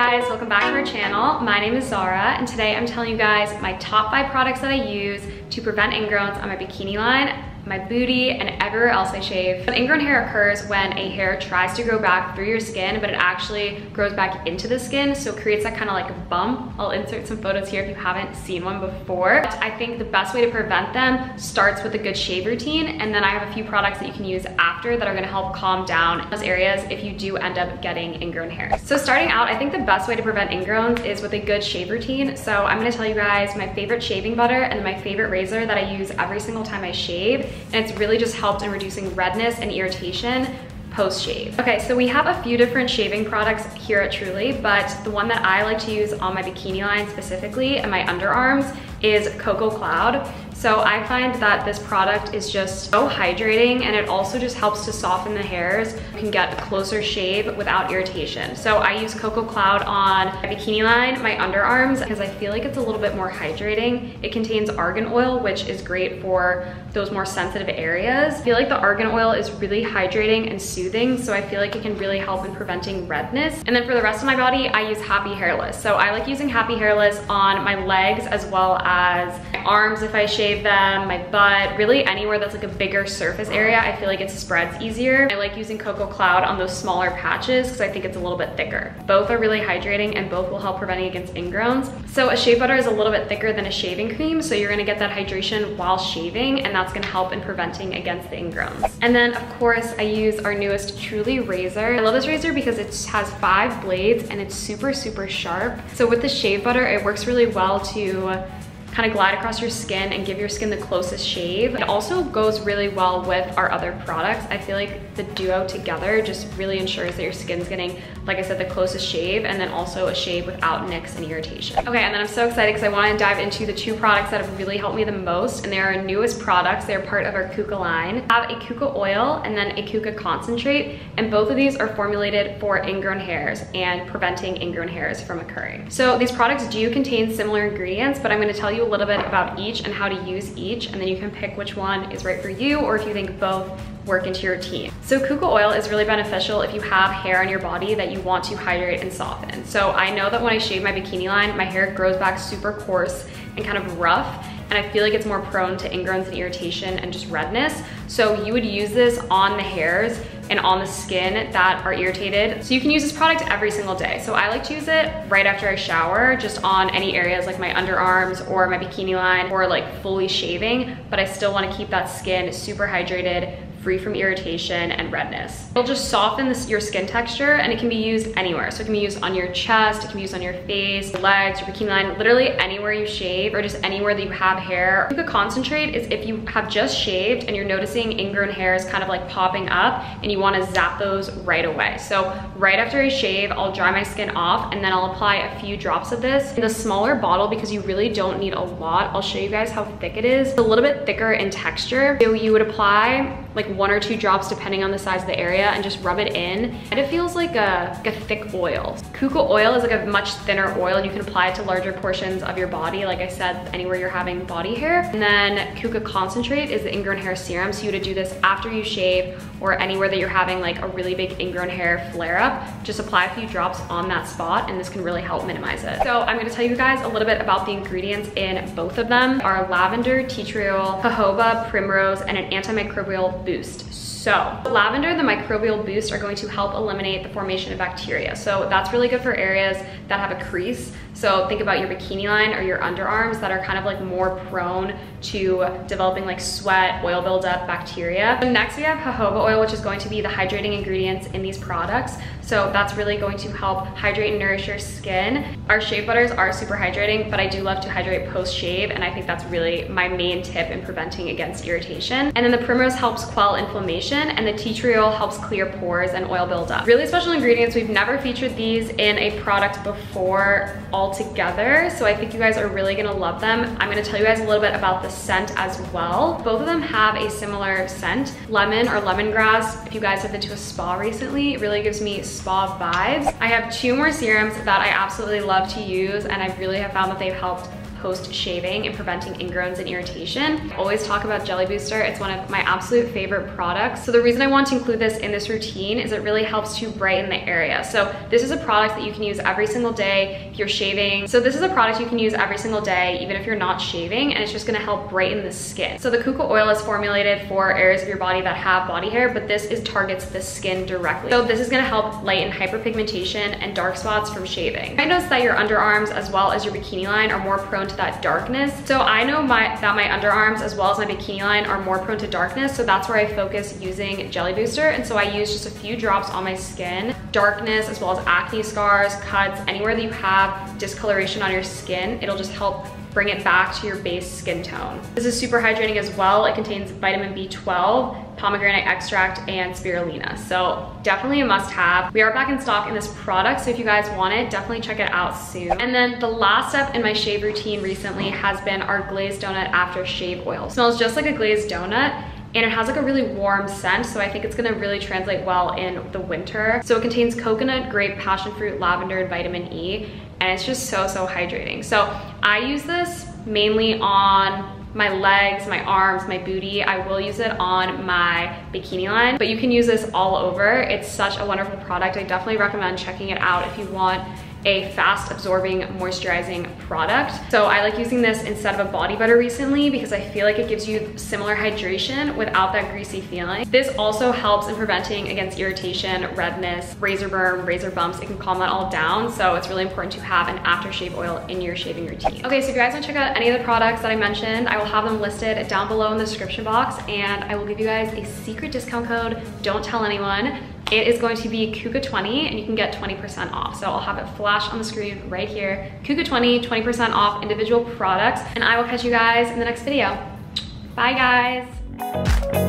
guys, welcome back to our channel. My name is Zara and today I'm telling you guys my top 5 products that I use to prevent ingrowns on my bikini line, my booty, and everywhere else I shave. An ingrown hair occurs when a hair tries to grow back through your skin, but it actually grows back into the skin, so it creates that kind of like a bump. I'll insert some photos here if you haven't seen one before. But I think the best way to prevent them starts with a good shave routine, and then I have a few products that you can use after that are gonna help calm down those areas if you do end up getting ingrown hairs. So starting out, I think the best way to prevent ingrowns is with a good shave routine. So I'm gonna tell you guys my favorite shaving butter and my favorite razor that I use every single time I shave. And it's really just helped in reducing redness and irritation post-shave. Okay, so we have a few different shaving products here at Truly, but the one that I like to use on my bikini line specifically and my underarms is Cocoa Cloud. So I find that this product is just so hydrating, and it also just helps to soften the hairs. You can get a closer shave without irritation. So I use Cocoa Cloud on my bikini line, my underarms, because I feel like it's a little bit more hydrating. It contains argan oil, which is great for those more sensitive areas. I feel like the argan oil is really hydrating and soothing, so I feel like it can really help in preventing redness. And then for the rest of my body, I use Happy Hairless. So I like using Happy Hairless on my legs as well as my arms if I shave them, my butt, really anywhere that's like a bigger surface area. I feel like it spreads easier. I like using Cocoa Cloud on those smaller patches because I think it's a little bit thicker. Both are really hydrating and both will help preventing against ingrowns. So a shea butter is a little bit thicker than a shaving cream, so you're gonna get that hydration while shaving, and that's gonna help in preventing against the ingrowns. And then of course I use our newest Truly razor. I love this razor because it has 5 blades and it's super sharp. So with the shave butter, it works really well to kind of glide across your skin and give your skin the closest shave. It also goes really well with our other products. I feel like the duo together just really ensures that your skin's getting, like I said, the closest shave, and then also a shave without nicks and irritation. Okay, and then I'm so excited because I want to dive into the 2 products that have really helped me the most, and they are our newest products. They're part of our Kuka line. I have a Kuka oil and then a Kuka concentrate, and both of these are formulated for ingrown hairs and preventing ingrown hairs from occurring. So these products do contain similar ingredients, but I'm going to tell you a little bit about each and how to use each, and then you can pick which one is right for you or if you think both work into your routine. So Kuka oil is really beneficial if you have hair on your body that you want to hydrate and soften. So I know that when I shave my bikini line, my hair grows back super coarse and kind of rough, and I feel like it's more prone to ingrowns and irritation and just redness. So you would use this on the hairs and on the skin that are irritated. So you can use this product every single day. So I like to use it right after I shower, just on any areas like my underarms or my bikini line, or like fully shaving, but I still wanna keep that skin super hydrated, free from irritation and redness. It'll just soften your skin texture, and it can be used anywhere. So it can be used on your chest, it can be used on your face, your legs, your bikini line, literally anywhere you shave or just anywhere that you have hair. Kuka concentrate is if you have just shaved and you're noticing ingrown hairs kind of like popping up and you wanna zap those right away. So right after I shave, I'll dry my skin off and then I'll apply a few drops of this in the smaller bottle because you really don't need a lot. I'll show you guys how thick it is. It's a little bit thicker in texture. So you would apply like 1 or 2 drops depending on the size of the area and just rub it in, and it feels like a thick oil. Kuka oil is like a much thinner oil, and you can apply it to larger portions of your body, like I said, anywhere you're having body hair. And then Kuka concentrate is the ingrown hair serum, so you would do this after you shave or anywhere that you're having like a really big ingrown hair flare up. Just apply a few drops on that spot and this can really help minimize it. So I'm gonna tell you guys a little bit about the ingredients in both of them. Are lavender, tea tree oil, jojoba, primrose, and an antimicrobial boost. So lavender, the microbial boost, are going to help eliminate the formation of bacteria. So that's really good for areas that have a crease. So think about your bikini line or your underarms that are kind of like more prone to developing like sweat, oil buildup, bacteria. So next we have jojoba oil, which is going to be the hydrating ingredients in these products. So that's really going to help hydrate and nourish your skin. Our shave butters are super hydrating, but I do love to hydrate post-shave, and I think that's really my main tip in preventing against irritation. And then the primrose helps quell inflammation, and the tea tree oil helps clear pores and oil buildup. Really special ingredients. We've never featured these in a product before altogether, so I think you guys are really gonna love them. I'm gonna tell you guys a little bit about the scent as well. Both of them have a similar scent. Lemon or lemongrass, if you guys have been to a spa recently, it really gives me spa vibes. I have 2 more serums that I absolutely love to use, and I really have found that they've helped post-shaving and preventing ingrowns and irritation. I always talk about Jelly Booster. It's one of my absolute favorite products. So the reason I want to include this in this routine is it really helps to brighten the area. So this is a product that you can use every single day if you're shaving. So this is a product you can use every single day, even if you're not shaving, and it's just gonna help brighten the skin. So the Kuka oil is formulated for areas of your body that have body hair, but this targets the skin directly. So this is gonna help lighten hyperpigmentation and dark spots from shaving. I noticed that your underarms as well as your bikini line are more prone to that darkness. So I know that my underarms as well as my bikini line are more prone to darkness, so that's where I focus using Jelly Booster. And so I use just a few drops on my skin. Darkness as well as acne scars, cuts, anywhere that you have discoloration on your skin, it'll just help bring it back to your base skin tone. This is super hydrating as well. It contains vitamin B12, pomegranate extract, and spirulina. So definitely a must have. We are back in stock in this product, so if you guys want it, definitely check it out soon. And then the last step in my shave routine recently has been our glazed donut after shave oil. It smells just like a glazed donut, and it has like a really warm scent, so I think it's gonna really translate well in the winter. So it contains coconut, grape, passion fruit, lavender, and vitamin E, and it's just so hydrating. So I use this mainly on my legs, my arms, my booty. I will use it on my bikini line, but you can use this all over. It's such a wonderful product. I definitely recommend checking it out if you want a fast absorbing moisturizing product. So I like using this instead of a body butter recently because I feel like it gives you similar hydration without that greasy feeling. This also helps in preventing against irritation, redness, razor burn, razor bumps. It can calm that all down. So it's really important to have an aftershave oil in your shaving routine. Okay, so if you guys want to check out any of the products that I mentioned, I will have them listed down below in the description box, and I will give you guys a secret discount code. Don't tell anyone. It is going to be Kuka20, and you can get 20% off. So I'll have it flash on the screen right here. Kuka20, 20% off individual products, and I will catch you guys in the next video. Bye guys.